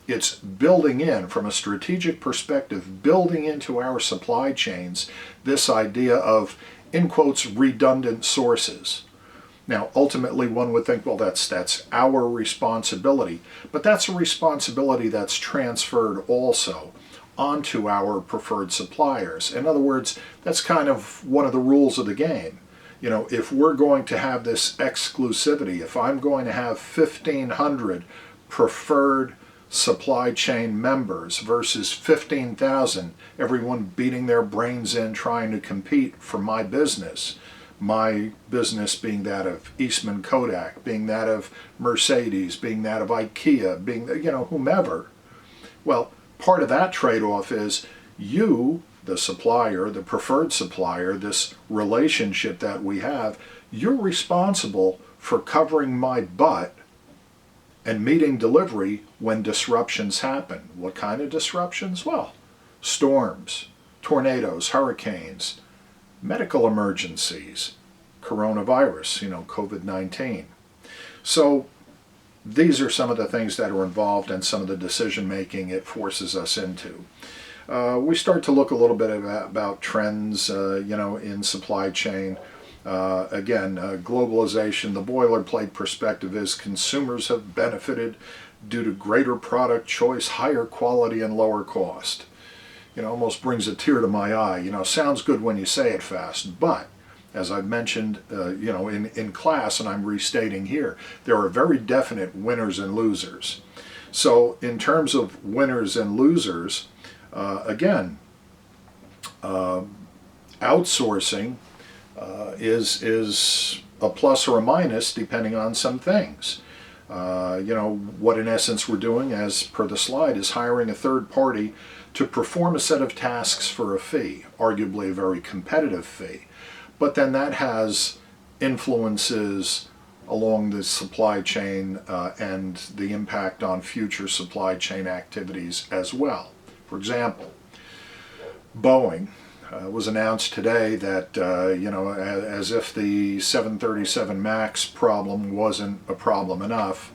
It's building in, from a strategic perspective, building into our supply chains this idea of, in quotes, redundant sources. Now, ultimately, one would think, well, that's our responsibility, but that's a responsibility that's transferred also onto our preferred suppliers. In other words, that's kind of one of the rules of the game. You know, if we're going to have this exclusivity, if I'm going to have 1,500 preferred supply chain members versus 15,000, everyone beating their brains in trying to compete for my business being that of Eastman Kodak, being that of Mercedes, being that of IKEA, being, you know, whomever. Well, part of that trade-off is you, the supplier, the preferred supplier, this relationship that we have, you're responsible for covering my butt and meeting delivery when disruptions happen. What kind of disruptions? Well, storms, tornadoes, hurricanes, medical emergencies, coronavirus, you know, COVID-19. So these are some of the things that are involved in some of the decision making it forces us into. We start to look a little bit about trends, you know, in supply chain. Again, globalization, the boilerplate perspective is consumers have benefited due to greater product choice, higher quality, and lower cost. You know, almost brings a tear to my eye. You know, sounds good when you say it fast, but as I've mentioned, you know, in class, and I'm restating here, there are very definite winners and losers. So in terms of winners and losers, again, outsourcing is a plus or a minus depending on some things. You know, what in essence we're doing, as per the slide, is hiring a third party to perform a set of tasks for a fee, arguably a very competitive fee. But then that has influences along the supply chain and the impact on future supply chain activities as well. For example, Boeing was announced today that, you know, as if the 737 MAX problem wasn't a problem enough,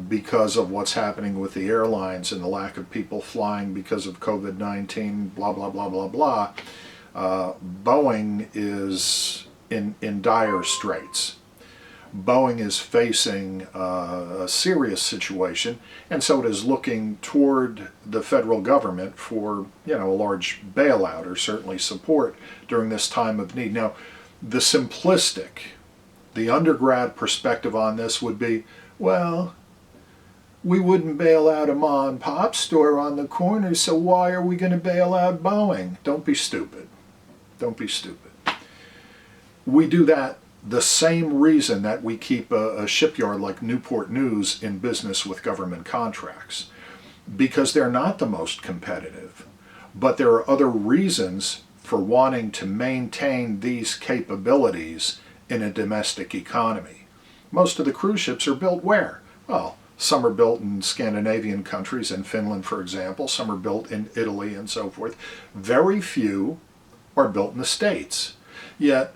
because of what's happening with the airlines and the lack of people flying because of COVID-19, blah, blah, blah, blah, blah, Boeing is in dire straits. Boeing is facing a serious situation, and so it is looking toward the federal government for, you know, a large bailout or certainly support during this time of need. Now, the simplistic, the undergrad perspective on this would be, well, we wouldn't bail out a mom and pop store on the corner, so why are we going to bail out Boeing? Don't be stupid. Don't be stupid. We do that the same reason that we keep a shipyard like Newport News in business with government contracts, because they're not the most competitive, but there are other reasons for wanting to maintain these capabilities in a domestic economy. Most of the cruise ships are built where? Well, some are built in Scandinavian countries, in Finland, for example. Some are built in Italy and so forth. Very few are built in the States. Yet,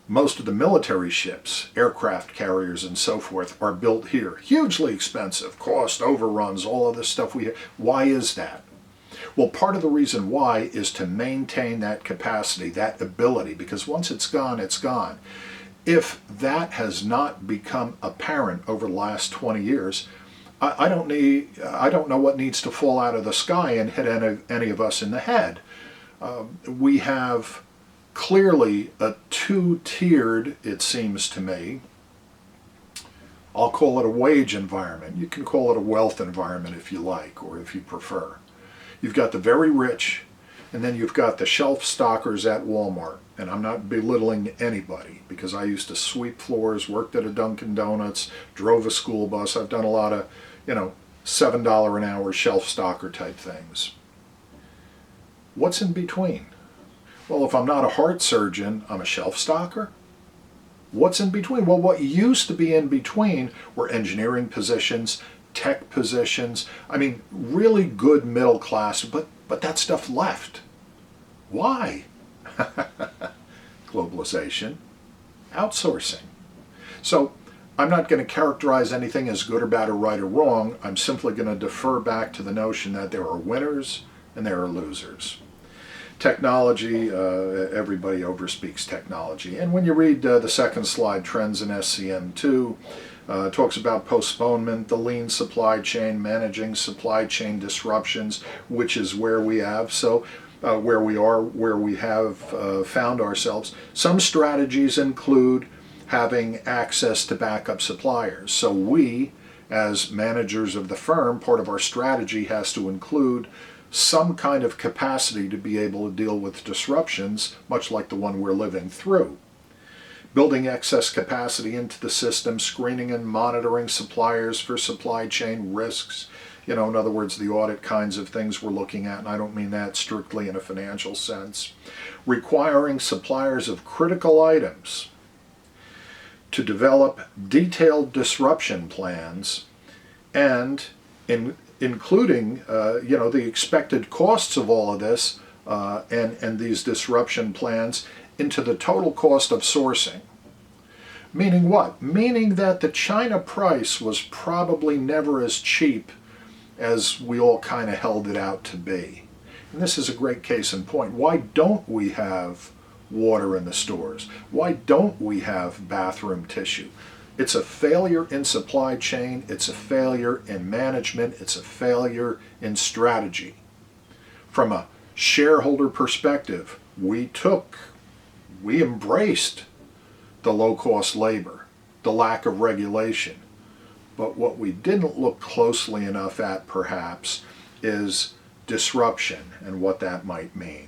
most of the military ships, aircraft carriers and so forth, are built here. Hugely expensive, cost overruns, all of this stuff we have. Why is that? Well, part of the reason why is to maintain that capacity, that ability, because once it's gone, it's gone. If that has not become apparent over the last 20 years, I don't know what needs to fall out of the sky and hit any of us in the head. We have clearly a two-tiered, it seems to me, I'll call it a wage environment. You can call it a wealth environment if you like, or if you prefer. You've got the very rich, and then you've got the shelf stockers at Walmart. And I'm not belittling anybody, because I used to sweep floors, worked at a Dunkin' Donuts, drove a school bus. I've done a lot of, you know, $7 an hour shelf stocker type things. What's in between? Well, if I'm not a heart surgeon, I'm a shelf stocker. What's in between? Well, what used to be in between were engineering positions, tech positions. I mean, really good middle class, but that stuff left. Why? Globalization, outsourcing. So I'm not going to characterize anything as good or bad or right or wrong. I'm simply going to defer back to the notion that there are winners and there are losers. Technology, everybody overspeaks technology. And when you read the second slide, Trends in SCM2, talks about postponement, the lean supply chain, managing supply chain disruptions, which is where we have. So where we have found ourselves. Some strategies include having access to backup suppliers. So we, as managers of the firm, part of our strategy has to include some kind of capacity to be able to deal with disruptions, much like the one we're living through. Building excess capacity into the system, screening and monitoring suppliers for supply chain risks. In other words, the audit kinds of things we're looking at, and I don't mean that strictly in a financial sense. Requiring suppliers of critical items to develop detailed disruption plans and including the expected costs of all of this and these disruption plans into the total cost of sourcing. Meaning what? Meaning that the China price was probably never as cheap as we all kind of held it out to be. And this is a great case in point. Why don't we have water in the stores? Why don't we have bathroom tissue? It's a failure in supply chain, it's a failure in management, it's a failure in strategy. From a shareholder perspective, we embraced the low-cost labor, the lack of regulation. But what we didn't look closely enough at, perhaps, is disruption and what that might mean.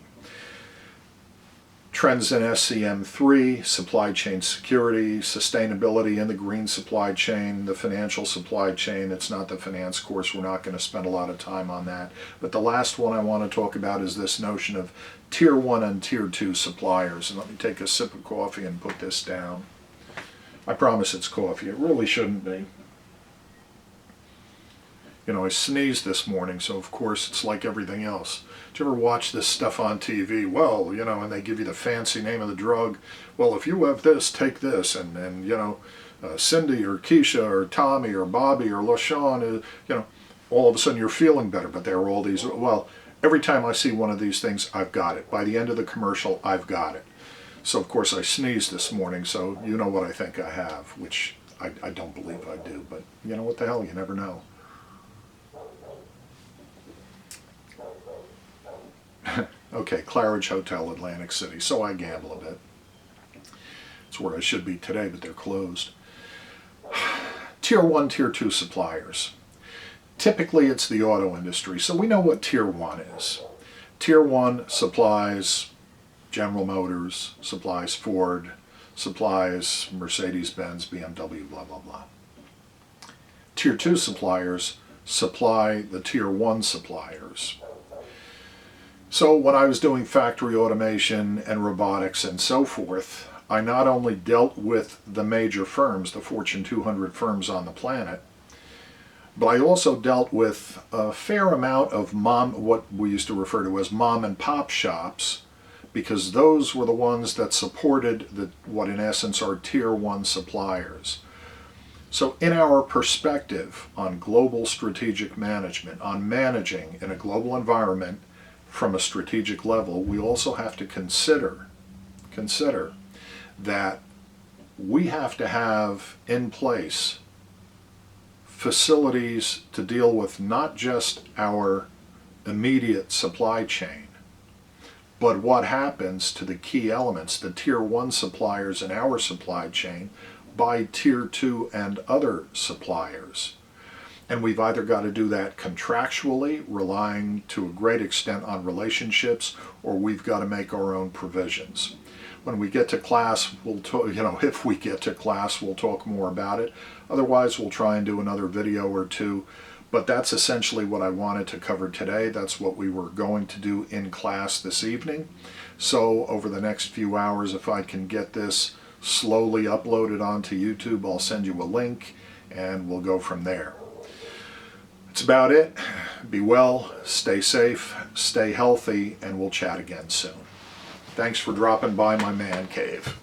Trends in SCM3, supply chain security, sustainability in the green supply chain, the financial supply chain. It's not the finance course. We're not going to spend a lot of time on that. But the last one I want to talk about is this notion of Tier 1 and Tier 2 suppliers. And let me take a sip of coffee and put this down. I promise it's coffee. It really shouldn't be. I sneezed this morning, so of course it's like everything else. Do you ever watch this stuff on TV? Well, and they give you the fancy name of the drug. Well, if you have this, take this. And Cindy or Keisha or Tommy or Bobby or LaShawn, all of a sudden you're feeling better. But there are all these, every time I see one of these things, I've got it. By the end of the commercial, I've got it. So, of course, I sneezed this morning, so you know what I think I have, which I don't believe I do. But what the hell, you never know. Okay, Claridge Hotel, Atlantic City. So I gamble a bit. It's where I should be today, but they're closed. Tier 1, Tier 2 suppliers. Typically it's the auto industry, so we know what Tier 1 is. Tier 1 supplies General Motors, supplies Ford, supplies Mercedes-Benz, BMW, blah, blah, blah. Tier 2 suppliers supply the Tier 1 suppliers. So when I was doing factory automation and robotics and so forth, I not only dealt with the major firms, the Fortune 200 firms on the planet, but I also dealt with a fair amount of what we used to refer to as mom and pop shops, because those were the ones that supported what in essence are Tier 1 suppliers. So in our perspective on global strategic management, on managing in a global environment, from a strategic level, we also have to consider that we have to have in place facilities to deal with not just our immediate supply chain, but what happens to the key elements, the Tier 1 suppliers in our supply chain, by Tier 2 and other suppliers. And we've either got to do that contractually, relying to a great extent on relationships, or we've got to make our own provisions. When we get to class, we'll talk, if we get to class, we'll talk more about it. Otherwise, we'll try and do another video or two. But that's essentially what I wanted to cover today. That's what we were going to do in class this evening. So over the next few hours, if I can get this slowly uploaded onto YouTube, I'll send you a link and we'll go from there. That's about it. Be well, stay safe, stay healthy, and we'll chat again soon. Thanks for dropping by my man cave.